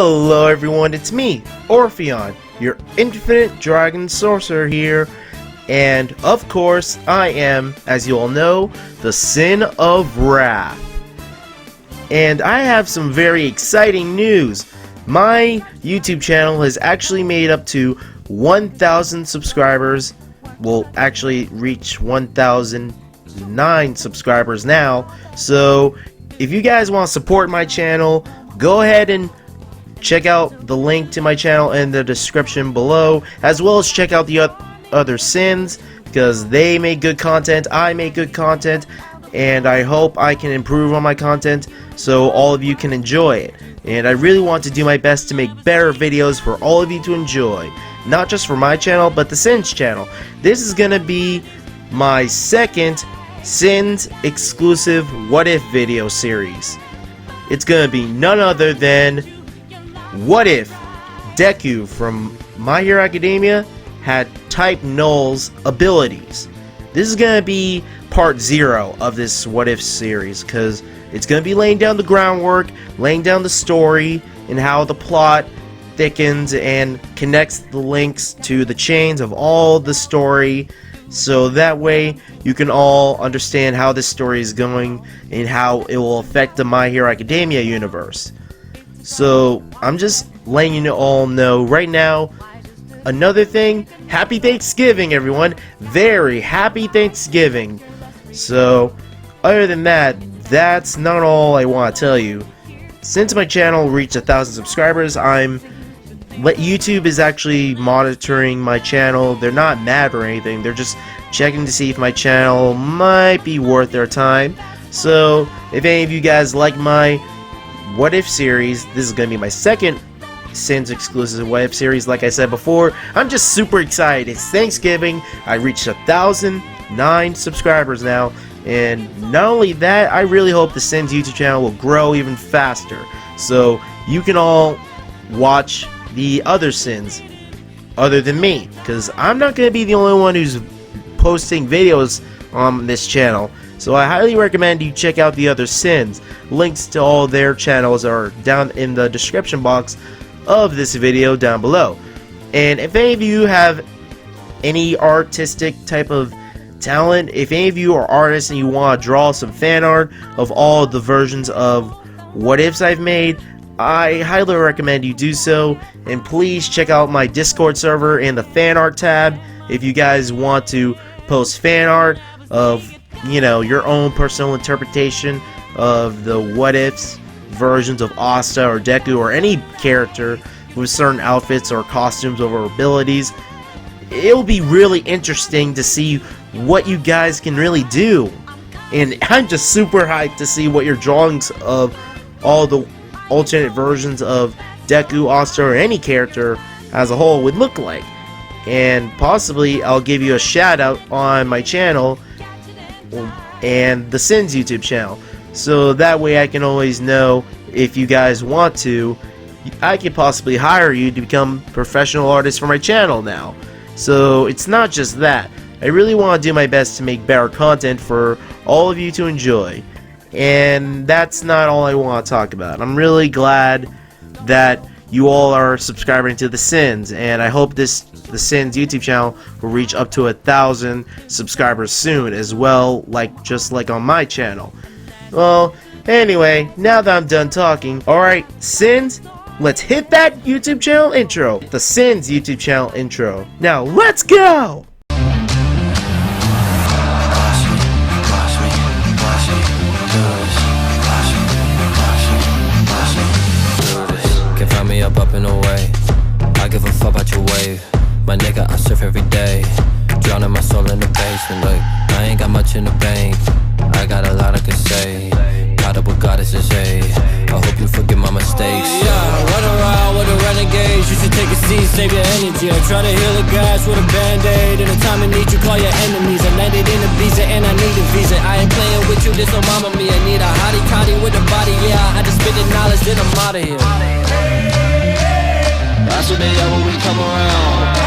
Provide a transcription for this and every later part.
Hello everyone, it's me, Orpheon, your infinite dragon sorcerer here, and of course I am, as you all know, the Sin of Wrath. And I have some very exciting news. My YouTube channel has actually made up to 1,000 subscribers. Will actually reach 1,009 subscribers now. So if you guys want to support my channel, go ahead and check out the link to my channel in the description below, as well as check out the other Sins, because they make good content, I make good content, and I hope I can improve on my content so all of you can enjoy it. And I really want to do my best to make better videos for all of you to enjoy, not just for my channel but the Sins channel. This is gonna be my second Sins exclusive What If video series. It's gonna be none other than what if Deku from My Hero Academia had type Null's abilities. This is gonna be part 0 of this What If series, because it's gonna be laying down the groundwork, laying down the story, and how the plot thickens and connects the links to the chains of all the story, so that way you can all understand how this story is going and how it will affect the My Hero Academia universe. So I'm just letting you all know right now. Another thing, happy Thanksgiving everyone, very happy Thanksgiving. So other than that, that's not all I want to tell you. Since my channel reached 1,000 subscribers, YouTube is actually monitoring my channel. They're not mad or anything, they're just checking to see if my channel might be worth their time. So if any of you guys like my What If series, this is going to be my second Sins exclusive What If series. Like I said before, I'm just super excited. It's Thanksgiving, I reached 1,009 subscribers now, and not only that, I really hope the Sins YouTube channel will grow even faster, so you can all watch the other Sins other than me, because I'm not going to be the only one who's posting videos on this channel. So I highly recommend you check out the other Sins. Links to all their channels are down in the description box of this video down below. And if any of you have any artistic type of talent, if any of you are artists and you want to draw some fan art of all the versions of What Ifs I've made, I highly recommend you do so. And please check out my Discord server and the fan art tab if you guys want to post fan art of, you know, your own personal interpretation of the What Ifs versions of Asta or Deku or any character with certain outfits or costumes or abilities. It'll be really interesting to see what you guys can really do, and I'm just super hyped to see what your drawings of all the alternate versions of Deku, Asta, or any character as a whole would look like. And possibly I'll give you a shout out on my channel and the Sins YouTube channel, so that way I can always know if you guys want to. I could possibly hire you to become professional artists for my channel now. So it's not just that. I really want to do my best to make better content for all of you to enjoy. And that's not all I want to talk about. I'm really glad that you all are subscribing to the Sins, and I hope the Sins YouTube channel will reach up to 1,000 subscribers soon as well, just like on my channel. Well, anyway, now that I'm done talking, alright, Sins, let's hit that YouTube channel intro. The Sins YouTube channel intro. Now, let's go! Can find me up and away. I give a fuck about your wave. My nigga, I surf every day. Drowning my soul in the basement. Look, I ain't got much in the bank. I got a lot I can say. Caught up with goddesses, I hope you forgive my mistakes. Yeah, run around with the renegades. You should take a seat, save your energy. I try to heal the gas with a band-aid. In a time of need, you call your enemies. I landed in a visa and I need a visa. I ain't playing with you, this no mama me. I need a hottie with a body, yeah. I just spit the knowledge, then I'm out of here. That's what they are when we come around.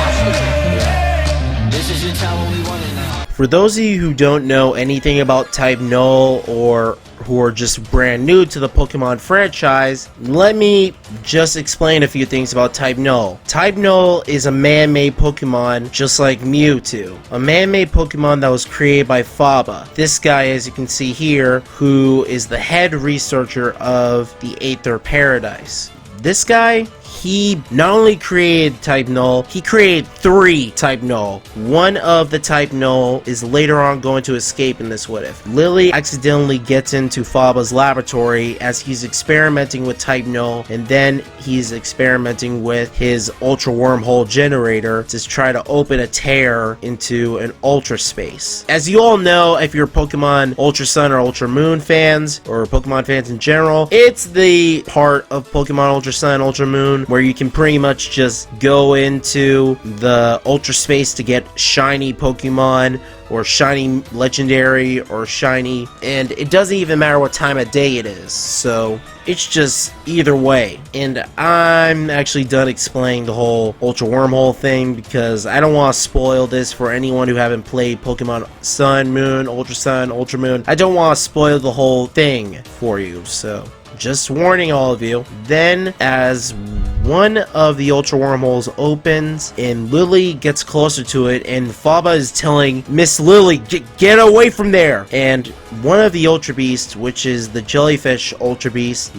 This is your time when we want it now. For those of you who don't know anything about Type Null or who are just brand new to the Pokemon franchise, let me just explain a few things about Type Null. Type Null is a man-made Pokemon just like Mewtwo. A man-made Pokemon that was created by Faba. This guy, as you can see here, who is the head researcher of the Aether Paradise. This guy, he not only created Type Null, he created 3 Type Null. One of the Type Null is later on going to escape in this What If. Lily accidentally gets into Faba's laboratory as he's experimenting with Type Null, and then he's experimenting with his Ultra Wormhole generator to try to open a tear into an Ultra Space. As you all know, if you're Pokemon Ultra Sun or Ultra Moon fans, or Pokemon fans in general, it's the part of Pokemon Ultra Sun, Ultra Moon, where you can pretty much just go into the Ultra Space to get shiny Pokemon, or shiny legendary, or shiny, and it doesn't even matter what time of day it is, so it's just either way. And I'm actually done explaining the whole Ultra Wormhole thing because I don't want to spoil this for anyone who haven't played Pokemon Sun, Moon, Ultra Moon. I don't want to spoil the whole thing for you, so just warning all of you. Then, as one of the Ultra Wormholes opens and Lily gets closer to it, and Faba is telling Miss Lily, get away from there! And one of the Ultra Beasts, which is the Jellyfish Ultra Beast,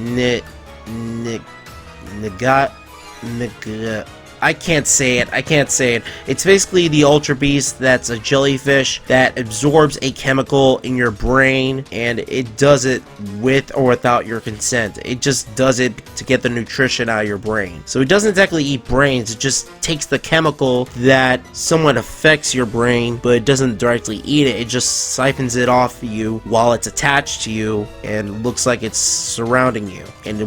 I can't say it. It's basically the Ultra Beast that's a jellyfish that absorbs a chemical in your brain, and it does it with or without your consent. It just does it to get the nutrition out of your brain. So it doesn't exactly eat brains, it just takes the chemical that somewhat affects your brain, but it doesn't directly eat it. It just siphons it off you while it's attached to you and looks like it's surrounding you and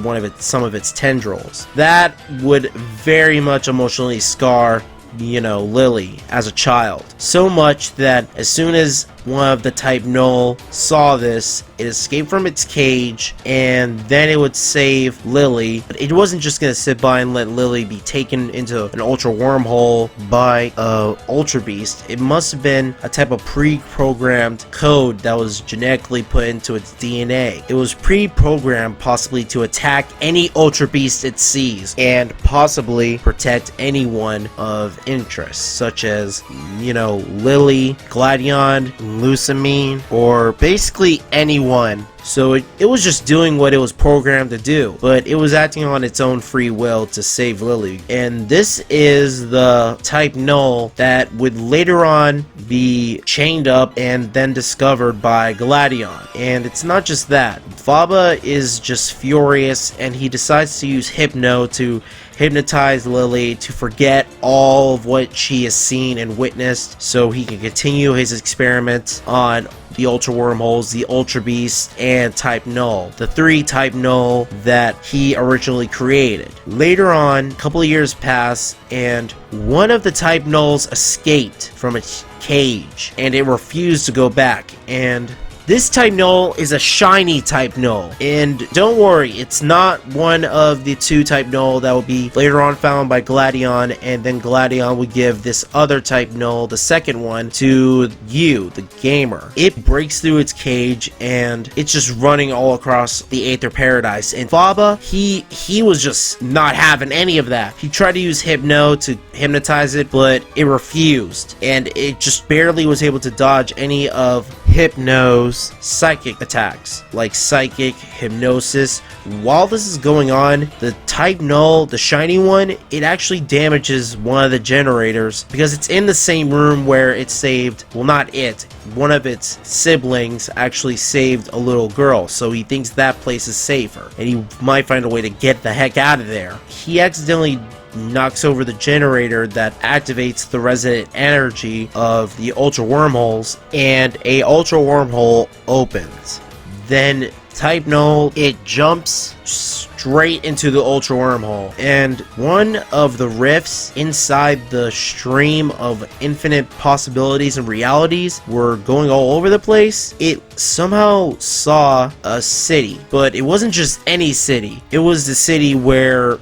some of its tendrils. That would very much emotionally scar, Lily as a child. So much that as soon as one of the Type Null saw this, it escaped from its cage, and then it would save Lily. But it wasn't just going to sit by and let Lily be taken into an Ultra Wormhole by a Ultra Beast. It must have been a type of pre-programmed code that was genetically put into its DNA. It was pre-programmed possibly to attack any Ultra Beast it sees, and possibly protect anyone of interest, such as, Lily, Gladion, Lucamine, or basically anyone. So it was just doing what it was programmed to do, but it was acting on its own free will to save Lily. And this is the Type Null that would later on be chained up and then discovered by Gladion. And it's not just that. Faba is just furious, and he decides to use Hypno to hypnotize Lily to forget all of what she has seen and witnessed, so he can continue his experiments on the Ultra Wormholes, the Ultra Beasts, and Type Null, the 3 Type Null that he originally created. Later on, a couple of years pass, and one of the Type Nulls escaped from its cage, and it refused to go back, and this Type Null is a shiny Type Null, and don't worry, it's not one of the 2 Type Null that will be later on found by Gladion, and then Gladion would give this other Type Null, the second one, to you, the gamer. It breaks through its cage, and it's just running all across the Aether Paradise, and Faba, he was just not having any of that. He tried to use Hypno to hypnotize it, but it refused, and it just barely was able to dodge any of Hypno's psychic attacks, like psychic, hypnosis. While this is going on, the Type Null, the shiny one, it actually damages one of the generators because it's in the same room where it saved, well, not it, one of its siblings actually saved a little girl, so he thinks that place is safer, and he might find a way to get the heck out of there. He accidentally knocks over the generator that activates the resident energy of the Ultra Wormholes, and a Ultra Wormhole opens. Then Type Null, it jumps straight into the Ultra Wormhole, and one of the rifts inside the stream of infinite possibilities and realities were going all over the place. It somehow saw a city, but it wasn't just any city. It was the city where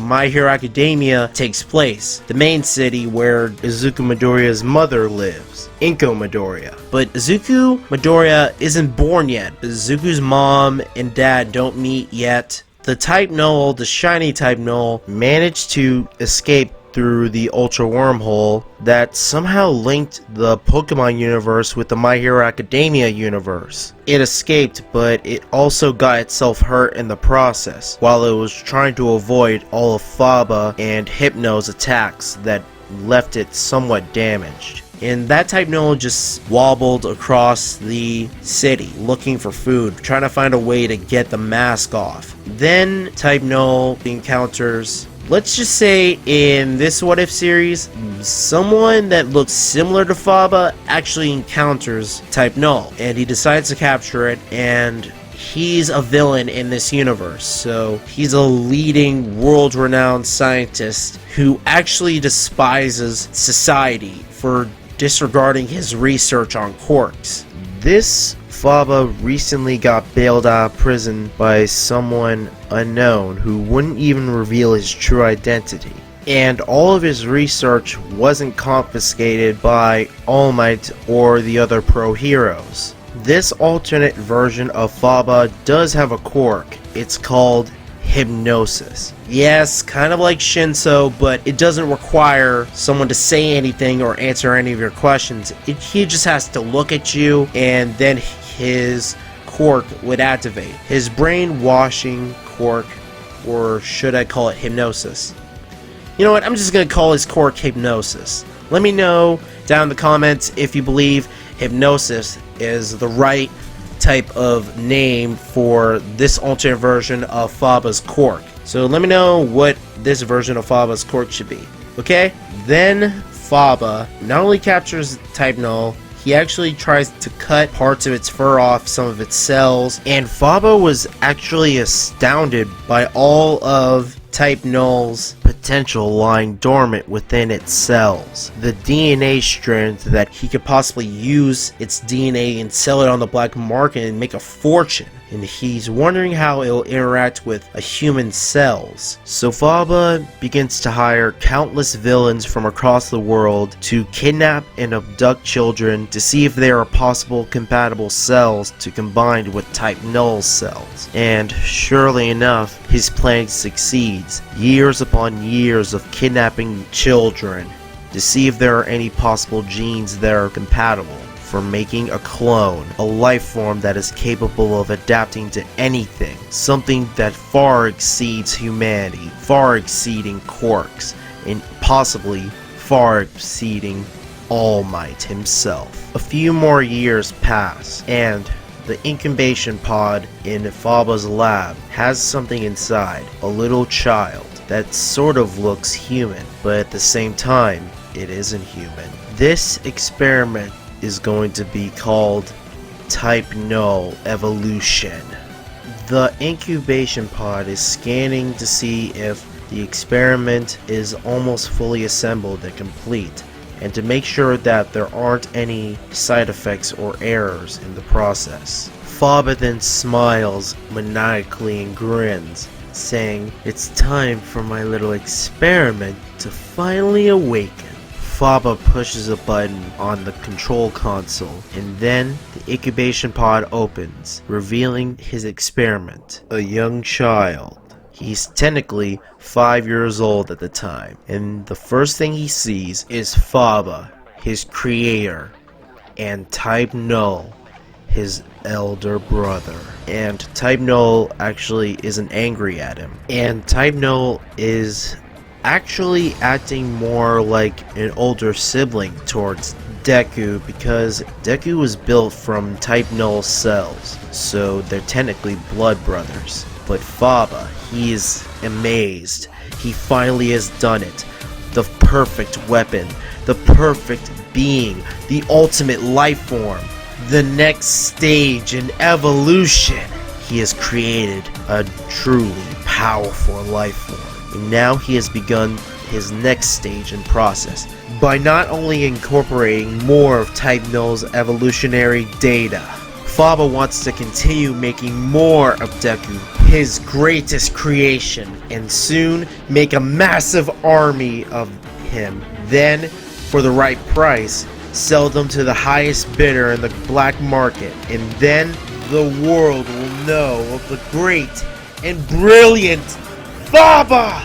My Hero Academia takes place, the main city where Izuku Midoriya's mother lives, Inko Midoriya. But Izuku Midoriya isn't born yet. Izuku's mom and dad don't meet yet. The Type Null, the shiny Type Null, managed to escape through the Ultra Wormhole that somehow linked the Pokemon universe with the My Hero Academia universe. It escaped, but it also got itself hurt in the process, while it was trying to avoid all of Faba and Hypno's attacks that left it somewhat damaged. And that Type Null just wobbled across the city looking for food, trying to find a way to get the mask off. Then Type Null encounters, let's just say in this What If series, someone that looks similar to Faba actually encounters Type Null, and he decides to capture it, and he's a villain in this universe. So he's a leading world-renowned scientist who actually despises society for disregarding his research on quarks. This Faba recently got bailed out of prison by someone unknown who wouldn't even reveal his true identity. And all of his research wasn't confiscated by All Might or the other pro heroes. This alternate version of Faba does have a quirk. It's called hypnosis. Yes, kind of like Shinso, but it doesn't require someone to say anything or answer any of your questions. He just has to look at you, and then his quirk would activate. His brainwashing quirk, or should I call it hypnosis? You know what, I'm just going to call his quirk hypnosis. Let me know down in the comments if you believe hypnosis is the right type of name for this alternate version of Faba's quirk. So let me know what this version of Faba's quirk should be. Okay? Then Faba not only captures Type Null, he actually tries to cut parts of its fur off some of its cells, and Faba was actually astounded by all of Type Null's potential lying dormant within its cells. The DNA strength that he could possibly use its DNA and sell it on the black market and make a fortune. And he's wondering how it'll interact with a human's cells. So Faba begins to hire countless villains from across the world to kidnap and abduct children to see if there are possible compatible cells to combine with Type Null's cells. And surely enough, his plan succeeds. Years upon years of kidnapping children to see if there are any possible genes that are compatible for making a clone, a life form that is capable of adapting to anything, something that far exceeds humanity, far exceeding quirks, and possibly far exceeding All Might himself. A few more years pass, and the incubation pod in Faba's lab has something inside, a little child that sort of looks human, but at the same time, it isn't human. This experiment is going to be called Type Null Evolution. The incubation pod is scanning to see if the experiment is almost fully assembled and complete, and to make sure that there aren't any side effects or errors in the process. Faba then smiles maniacally and grins, saying, "It's time for my little experiment to finally awaken." Faba pushes a button on the control console, and then the incubation pod opens, revealing his experiment, a young child. He's technically 5 years old at the time, and the first thing he sees is Faba, his creator, and Type Null, his elder brother. And Type Null actually isn't angry at him, and Type Null is actually acting more like an older sibling towards Deku, because Deku was built from Type Null cells, so they're technically blood brothers. But Faba, he is amazed. He finally has done it. The perfect weapon, the perfect being, the ultimate life form, the next stage in evolution. He has created a truly powerful life form. And now he has begun his next stage in process by not only incorporating more of Type Null's evolutionary data. Faba wants to continue making more of Deku, his greatest creation, and soon make a massive army of him. Then, for the right price, sell them to the highest bidder in the black market, and then the world will know of the great and brilliant Faba!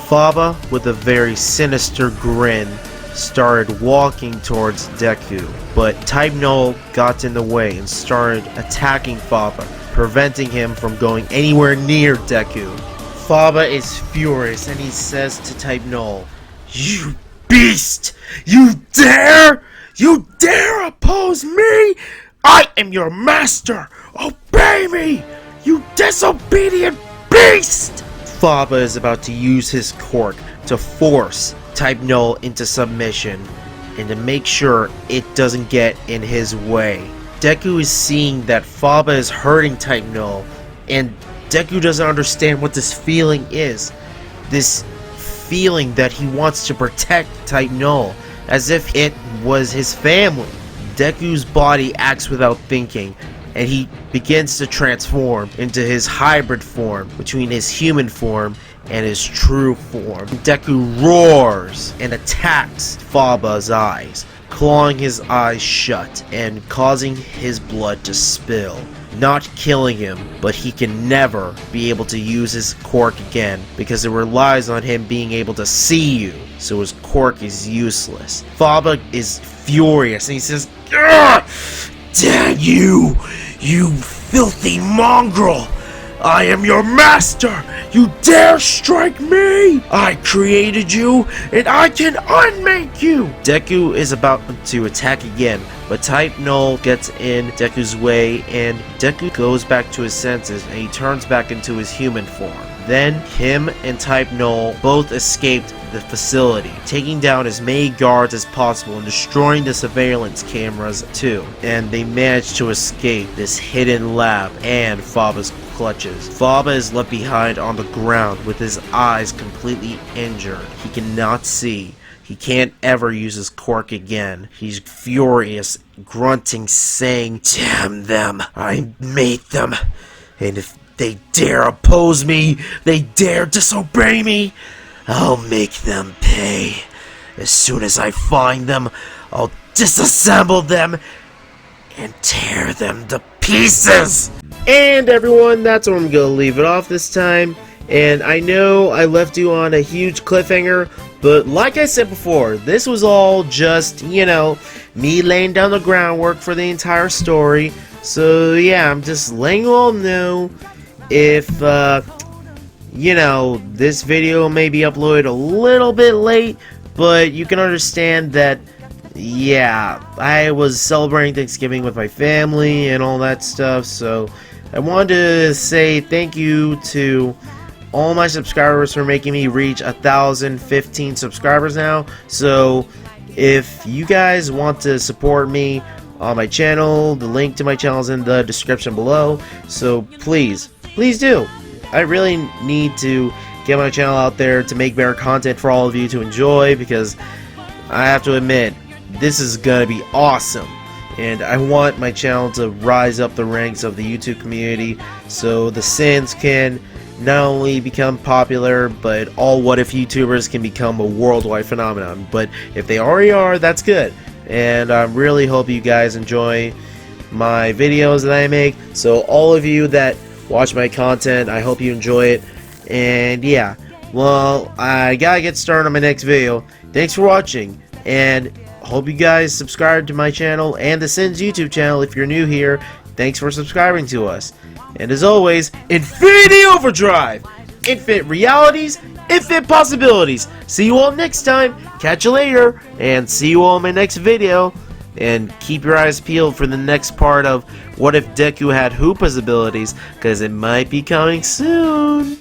Faba, with a very sinister grin, started walking towards Deku, but Type Null got in the way and started attacking Faba, preventing him from going anywhere near Deku. Faba is furious and he says to Type Null, "You beast! You dare oppose me? I am your master! Obey me, you disobedient beast!" Faba is about to use his quirk to force Type Null into submission and to make sure it doesn't get in his way. Deku is seeing that Faba is hurting Type Null, and Deku doesn't understand what this feeling is. This feeling that he wants to protect Type Null as if it was his family. Deku's body acts without thinking, and he begins to transform into his hybrid form between his human form and his true form. Deku roars and attacks Faba's eyes, clawing his eyes shut and causing his blood to spill. Not killing him, but he can never be able to use his quirk again because it relies on him being able to see you, so his quirk is useless. Faba is furious and he says, "Ugh! Damn you, you filthy mongrel! I am your master! You dare strike me! I created you, and I can unmake you!" Deku is about to attack again, but Type Null gets in Deku's way, and Deku goes back to his senses, and he turns back into his human form. Then, him and Type Null both escaped the facility, taking down as many guards as possible and destroying the surveillance cameras too. And they managed to escape this hidden lab and Faba's clutches. Faba is left behind on the ground with his eyes completely injured. He cannot see. He can't ever use his quirk again. He's furious, grunting, saying, "Damn them! I made them! And if they dare oppose me, they dare disobey me, I'll make them pay. As soon as I find them, I'll disassemble them and tear them to pieces." And everyone, that's where I'm gonna leave it off this time. And I know I left you on a huge cliffhanger, but like I said before, this was all just, me laying down the groundwork for the entire story. So yeah, I'm just letting you all know if, this video may be uploaded a little bit late, but you can understand that, yeah, I was celebrating Thanksgiving with my family and all that stuff, so I wanted to say thank you to all my subscribers for making me reach 1,015 subscribers now. So if you guys want to support me on my channel, the link to my channel is in the description below, so please do. I really need to get my channel out there to make better content for all of you to enjoy, because I have to admit, this is gonna be awesome. And I want my channel to rise up the ranks of the YouTube community so the Sins can not only become popular, but all What If YouTubers can become a worldwide phenomenon. But if they already are, that's good. And I really hope you guys enjoy my videos that I make. So all of you that watch my content, I hope you enjoy it. And yeah, well, I gotta get started on my next video. Thanks for watching, and hope you guys subscribe to my channel and the Sins YouTube channel if you're new here. Thanks for subscribing to us. And as always, Infinity Overdrive! Infinite realities, infinite possibilities. See you all next time. Catch you later, and see you all in my next video. And keep your eyes peeled for the next part of What If Deku Had Hoopa's abilities, because it might be coming soon.